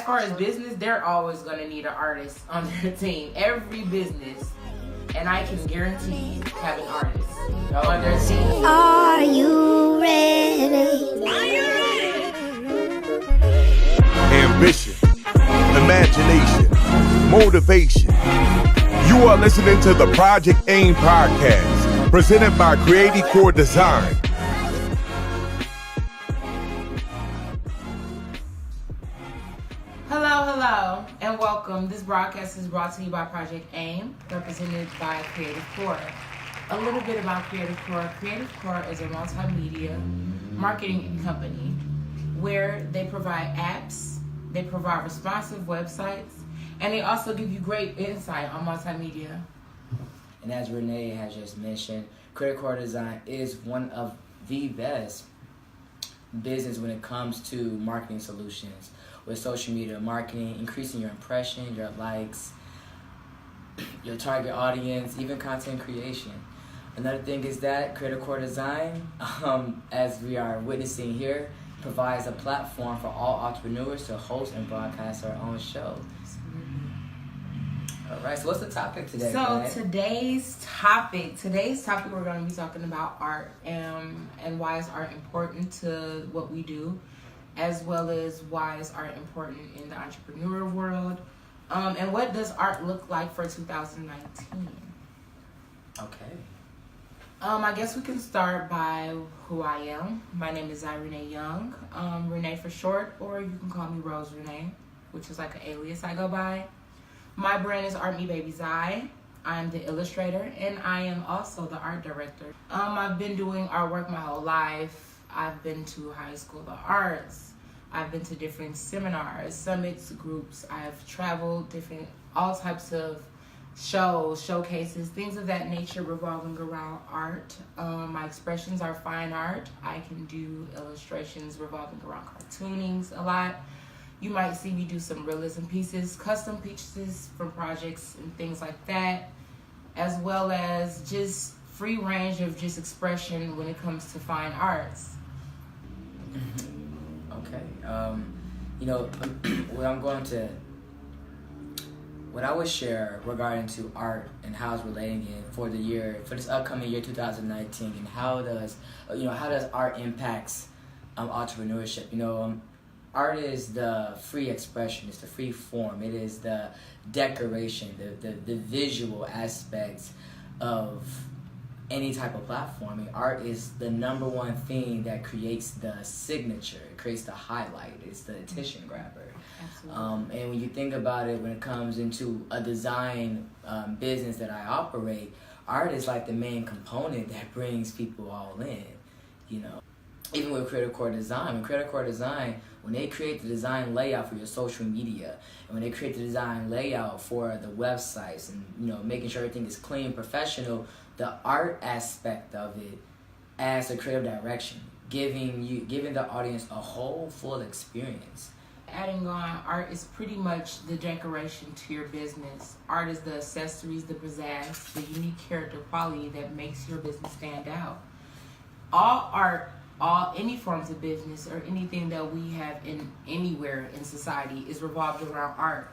far as business, they're always going to need an artist on their team. Every business, and I can guarantee have an artist on their team. Are you ready? Are you ready? Ambition, imagination, motivation. You are listening to the Project AIM podcast, presented by Creative Core Design. Hello, and welcome. This broadcast is brought to you by Project AIM, represented by Creative Core. A little bit about Creative Core. Creative Core is a multimedia marketing company where they provide apps, they provide responsive websites, and they also give you great insight on multimedia. And as Renee has just mentioned, Creative Core Design is one of the best business when it comes to marketing solutions. With social media marketing, increasing your impression, your likes, your target audience, even content creation. Another thing is that Creative Core Design, as we are witnessing here, provides a platform for all entrepreneurs to host and broadcast their own show. All right, so what's the topic today? So today's topic we're going to be talking about art and why is art important to what we do, as well as why is art important in the entrepreneur world, and what does art look like for 2019. Okay. I guess we can start by who I am. My name is Zi-Renae Young, Renee for short, or you can call me Rose Renee, which is like an alias I go by. My brand is Art Me Baby Zi. I'm the illustrator, and I am also the art director. I've been doing artwork my whole life. I've been to high school of arts. I've been to different seminars, summits, groups. I've traveled all types of shows, showcases, things of that nature revolving around art. My expressions are fine art. I can do illustrations revolving around cartoonings a lot. You might see me do some realism pieces, custom pieces from projects and things like that, as well as just free range of just expression when it comes to fine arts. Okay. What I would share regarding to art and how it's relating it for this upcoming year 2019, and how does art impacts entrepreneurship. Art is the free expression, it's the free form, it is the decoration, the visual aspects of any type of platform. I mean, art is the number one thing that creates the signature, it creates the highlight, it's the attention grabber. Absolutely. And when you think about it, when it comes into a design business that I operate, art is like the main component that brings people all in, Even with Creative Core Design, when they create the design layout for your social media, and when they create the design layout for the websites, and making sure everything is clean, professional, the art aspect of it adds a creative direction, giving the audience a whole full experience. Adding on, art is pretty much the decoration to your business. Art is the accessories, the pizzazz, the unique character quality that makes your business stand out. All art, any forms of business or anything that we have in anywhere in society is revolved around art.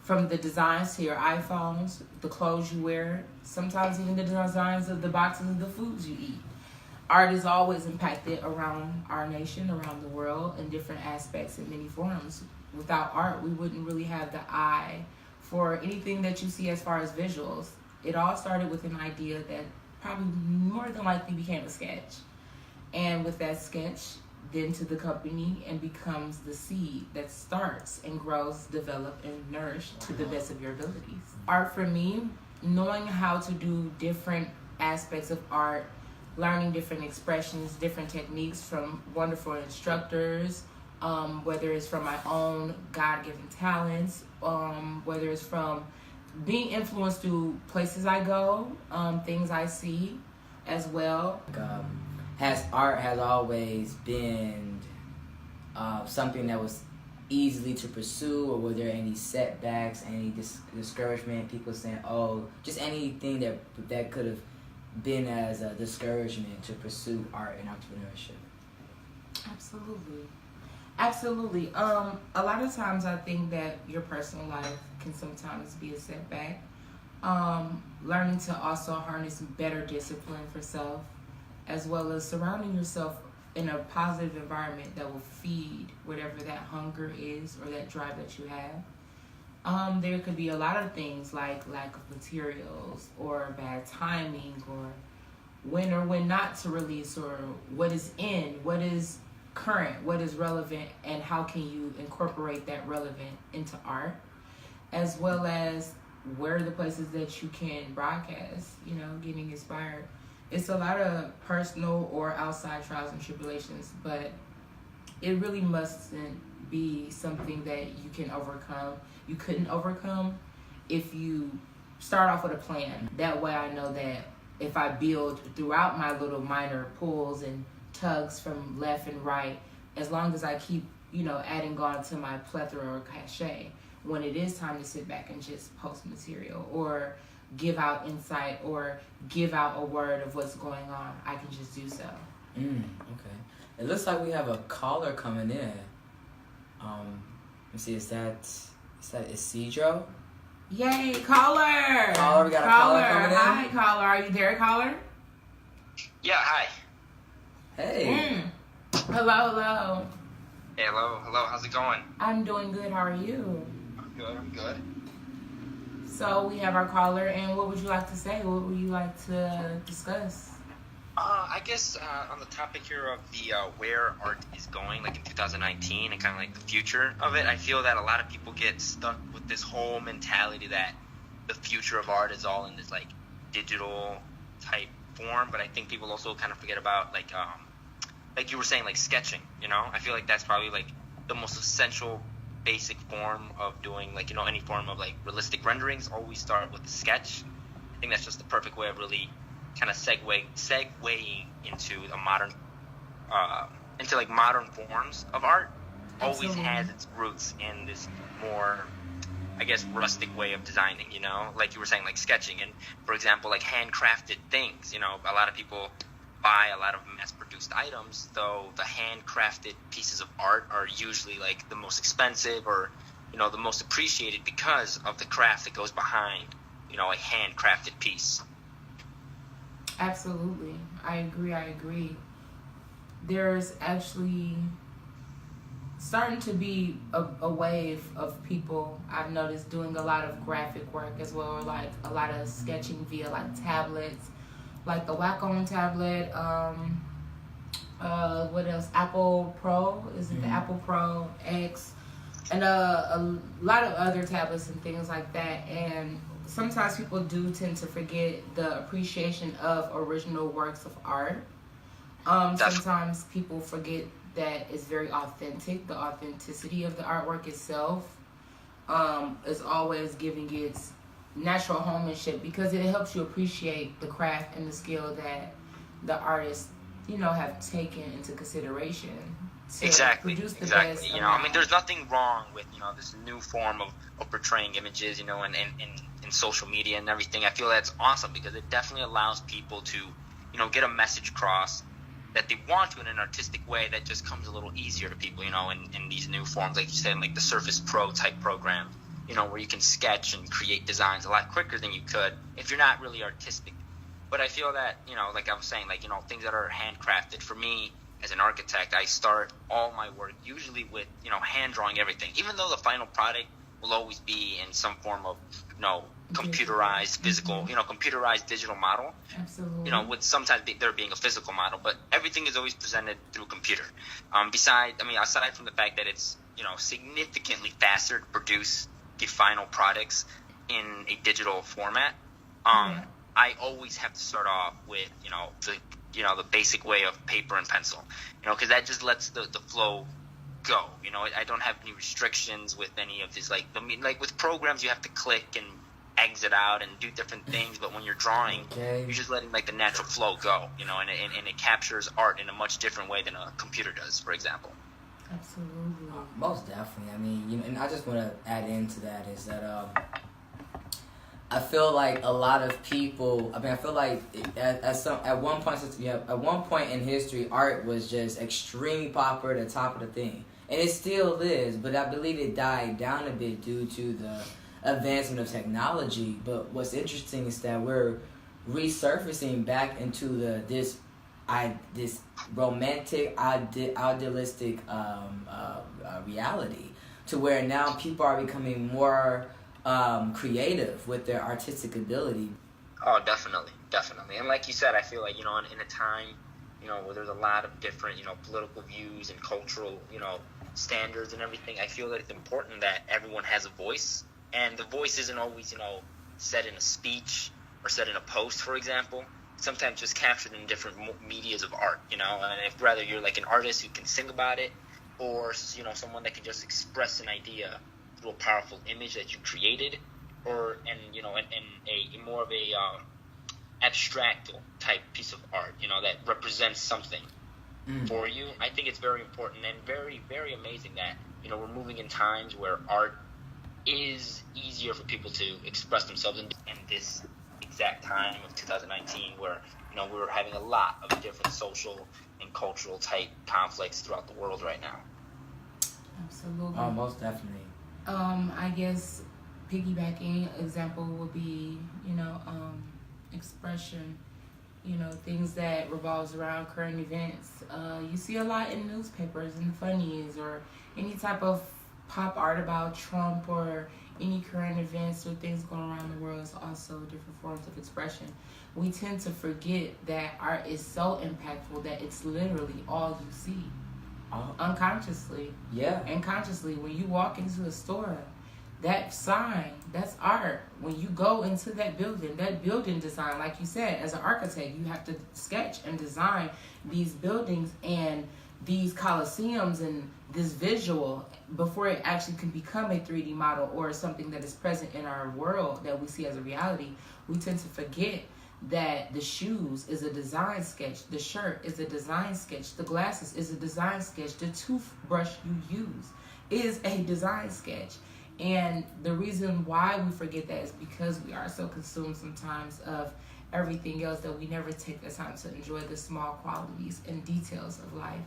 From the designs to your iPhones, the clothes you wear, sometimes even the designs of the boxes of the foods you eat. Art is always impacted around our nation, around the world, in different aspects in many forms. Without art, we wouldn't really have the eye for anything that you see as far as visuals. It all started with an idea that probably more than likely became a sketch. And with that sketch, then to the company, and becomes the seed that starts and grows, develop, and nourish to the best of your abilities. Art for me, knowing how to do different aspects of art, learning different expressions, different techniques from wonderful instructors, whether it's from my own God-given talents, whether it's from being influenced through places I go, things I see as well. Art has always been something that was easily to pursue, or were there any setbacks, any discouragement, people saying, just anything that could have been as a discouragement to pursue art and entrepreneurship? Absolutely. Absolutely. A lot of times I think that your personal life can sometimes be a setback. Learning to also harness better discipline for self, as well as surrounding yourself in a positive environment that will feed whatever that hunger is or that drive that you have. There could be a lot of things like lack of materials or bad timing or when not to release, or what is in, what is current, what is relevant, and how can you incorporate that relevant into art, as well as where are the places that you can broadcast, getting inspired. It's a lot of personal or outside trials and tribulations, but it really mustn't be something that you can overcome. You couldn't overcome if you start off with a plan. That way I know that if I build throughout my little minor pulls and tugs from left and right, as long as I keep, adding on to my plethora or cachet, when it is time to sit back and just post material or give out insight or give out a word of what's going on, I can just do so. Okay. It looks like we have a caller coming in. Let's see, is Cedro? Yay, caller! Caller, we got a caller coming in. Hi, caller. Are you there, caller? Yeah, hi. Hey. Hello. Hey, hello, how's it going? I'm doing good. How are you? I'm good. So we have our caller, and what would you like to say? What would you like to discuss? I guess on the topic here of the where art is going, like in 2019, and kind of like the future of it, I feel that a lot of people get stuck with this whole mentality that the future of art is all in this like digital type form, but I think people also kind of forget about like you were saying, like sketching. I feel like that's probably like the most essential basic form of doing like any form of like realistic renderings. Always start with the sketch. I think that's just the perfect way of really kind of segueing into a modern into like modern forms of art. Absolutely. Always has its roots in this more, I guess, rustic way of designing, like you were saying, like sketching, and for example, like handcrafted things. A lot of people buy a lot of mass-produced items, though the handcrafted pieces of art are usually like the most expensive or the most appreciated because of the craft that goes behind a handcrafted piece. Absolutely. I agree. There's actually starting to be a wave of people I've noticed doing a lot of graphic work as well, or like a lot of sketching via like tablets, like the Wacom tablet, what else? Apple Pro, is it the Apple Pro X? And a lot of other tablets and things like that. And sometimes people do tend to forget the appreciation of original works of art. Sometimes people forget that it's very authentic. The authenticity of the artwork itself is always giving its natural homemanship, because it helps you appreciate the craft and the skill that the artists, have taken into consideration to produce the best. There's nothing wrong with this new form of portraying images, and in social media and everything. I feel that's awesome because it definitely allows people to, get a message across that they want to in an artistic way that just comes a little easier to people, in these new forms, like you said, like the Surface Pro type program, where you can sketch and create designs a lot quicker than you could if you're not really artistic. But I feel that, like I was saying, like, things that are handcrafted, for me as an architect, I start all my work usually with, hand drawing everything, even though the final product will always be in some form of, computerized physical, computerized digital model. Absolutely. With sometimes there being a physical model, but everything is always presented through computer. Aside from the fact that it's, significantly faster to produce the final products in a digital format, I always have to start off with, the basic way of paper and pencil, because that just lets the flow go. I don't have any restrictions with any of these, like with programs you have to click and exit out and do different things, but when you're drawing, you're just letting like the natural flow go, and it captures art in a much different way than a computer does, for example. Absolutely. Most definitely. And I just want to add into that is that I feel like a lot of people. I feel like at one point in history, art was just extremely popular, at the top of the thing. And it still is, but I believe it died down a bit due to the advancement of technology. But what's interesting is that we're resurfacing back into this romantic, idealistic reality, to where now people are becoming more creative with their artistic ability. Oh, definitely. And like you said, I feel like, in a time, where there's a lot of different, political views and cultural, standards and everything, I feel that it's important that everyone has a voice. And the voice isn't always, said in a speech or said in a post, for example. Sometimes just captured in different medias of art, and if rather you're like an artist who can sing about it, or, someone that can just express an idea through a powerful image that you created, or, and a more of a abstract type piece of art, that represents something for you. I think it's very important and very, very amazing that, we're moving in times where art is easier for people to express themselves in this exact time of 2019, where, we're having a lot of different social and cultural type conflicts throughout the world right now. Absolutely. Oh, most definitely. I guess piggybacking example would be, expression, things that revolves around current events. You see a lot in newspapers and funnies, or any type of pop art about Trump, or any current events or things going around the world is also different forms of expression. We tend to forget that art is so impactful that it's literally all you see. Unconsciously. Yeah. And consciously. When you walk into a store, that sign, that's art. When you go into that building design, like you said, as an architect, you have to sketch and design these buildings and these coliseums and this visual before it actually can become a 3D model or something that is present in our world that we see as a reality. We tend to forget that the shoes is a design sketch, the shirt is a design sketch, the glasses is a design sketch, the toothbrush you use is a design sketch. And the reason why we forget that is because we are so consumed sometimes of everything else that we never take the time to enjoy the small qualities and details of life.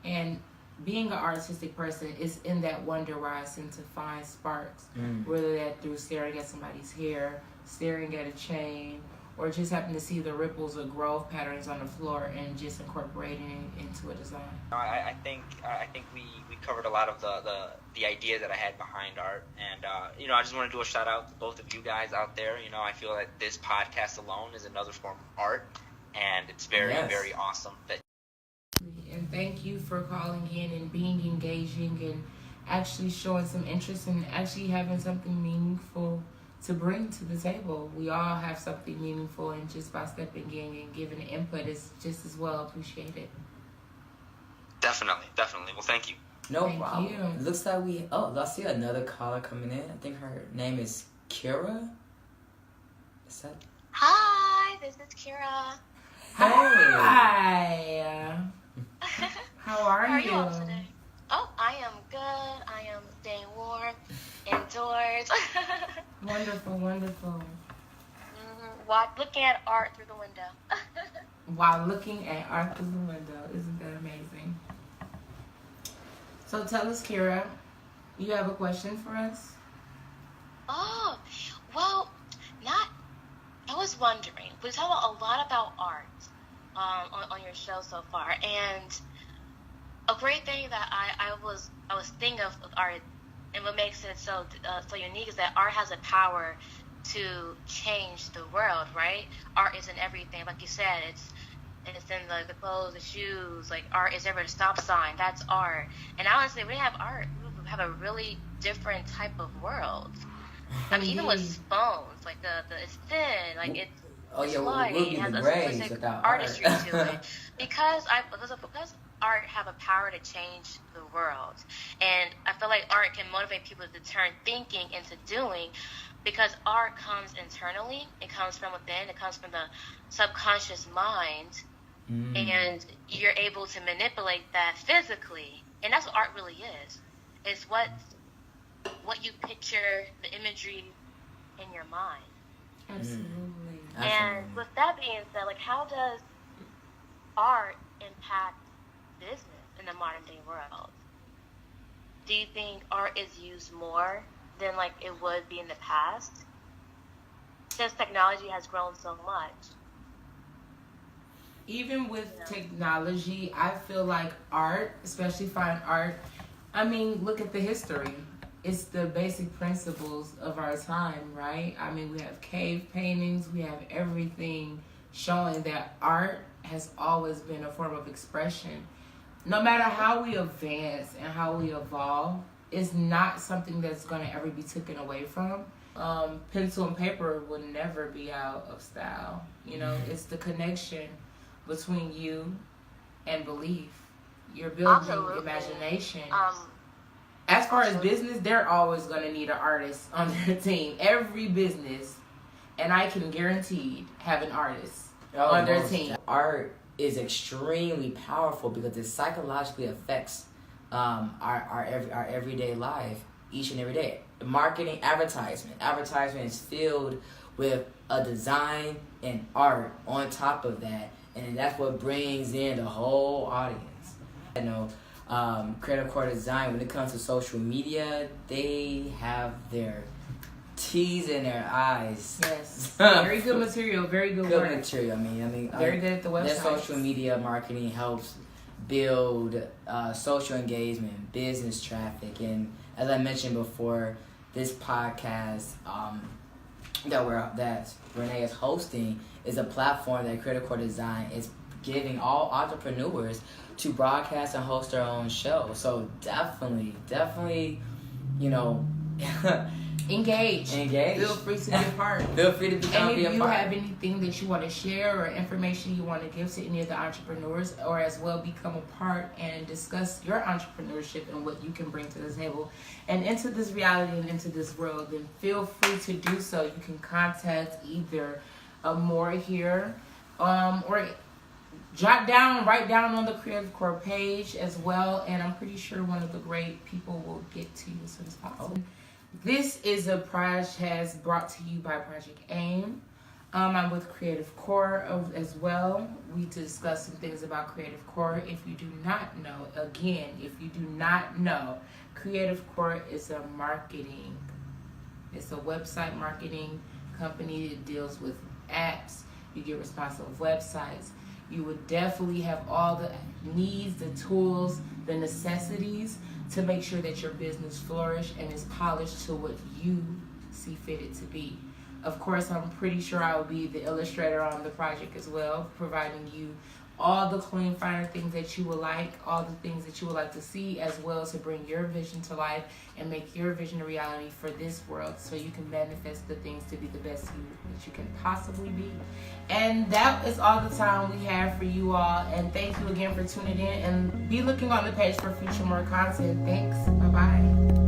And being an artistic person is in that wonder where I seem to find sparks, whether that through staring at somebody's hair, staring at a chain, or just happen to see the ripples or growth patterns on the floor and just incorporating it into a design. I think we covered a lot of the idea that I had behind art, and I just want to do a shout out to both of you guys out there. I feel that this podcast alone is another form of art, and it's very very awesome that. And thank you for calling in and being engaging and actually showing some interest and actually having something meaningful to bring to the table. We all have something meaningful, and just by stepping in and giving input is just as well appreciated. Definitely. Well, thank you. No Thank problem. you. It looks like I see another caller coming in. I think her name is Kira. Is that? Hi, this is Kira. Hi. How are you? How are you all today? Oh, I am good. I am staying warm, indoors. Wonderful. Looking at art through the window. While looking at art through the window. Isn't that amazing? So tell us, Kira, you have a question for us? Oh, well, I was wondering, we talk a lot about art on your show so far, and a great thing that I was thinking of art, and what makes it so unique is that art has a power to change the world, right? Art isn't everything, like you said. It's in the clothes, the shoes. Like, art is every stop sign. That's art. And honestly, if we didn't have art, we would have a really different type of world. I mean, even with phones, like it's thin, like it's light. We'll it has the a graves specific without artistry art. to it. Because art have a power to change the world, and I feel like art can motivate people to turn thinking into doing, because art comes internally. It comes from within. It comes from the subconscious mind, and you're able to manipulate that physically, and that's what art really is. It's what you picture, the imagery in your mind. Absolutely. And with that being said, like, how does art impact business in the modern day world? do you think art is used more than like it would be in the past? Since technology has grown so much. Even with technology, I feel like art, especially fine art, I mean, look at the history. It's the basic principles of our time, right? I mean, we have cave paintings, we have everything showing that art has always been a form of expression. No matter how we advance and how we evolve, it's not something that's going to ever be taken away from. Pencil and paper will never be out of style. You know, it's the connection between you and belief. You're building imagination. As far as business, they're always going to need an artist on their team. Every business, and I can guarantee, have an artist on their team. Art is extremely powerful because it psychologically affects our everyday life each and every day. Marketing, advertisement is filled with a design and art on top of that, and that's what brings in the whole audience. You know, Creative Core Design, when it comes to social media, they have their T's in their eyes. Yes, very good material, very good work. Material. I mean, very good at the website. Their social media marketing helps build social engagement, business traffic, and as I mentioned before, this podcast that Renee is hosting is a platform that Creative Core Design is giving all entrepreneurs to broadcast and host their own show. So definitely, you know, engage. Feel free to be a part. Feel free to become and be a if you part. have anything that you want to share or information you want to give to any of the entrepreneurs, or as well become a part and discuss your entrepreneurship and what you can bring to the table and into this reality and into this world, then feel free to do so. You can contact either More here or write down on the Creative Core page as well, and I'm pretty sure one of the great people will get to you as soon as possible. This is a podcast brought to you by Project AIM. I'm with Creative Core as well. We discuss some things about Creative Core. If you do not know, Creative Core is it's a website marketing company that deals with apps. You get responsive websites. You would definitely have all the needs, the tools, the necessities to make sure that your business flourish and is polished to what you see fitted to be. Of course, I'm pretty sure I will be the illustrator on the project as well, providing you all the clean, finer things that you would like, all the things that you would like to see, as well as to bring your vision to life and make your vision a reality for this world so you can manifest the things to be the best you that you can possibly be. And that is all the time we have for you all. And thank you again for tuning in. And be looking on the page for future more content. Thanks. Bye-bye.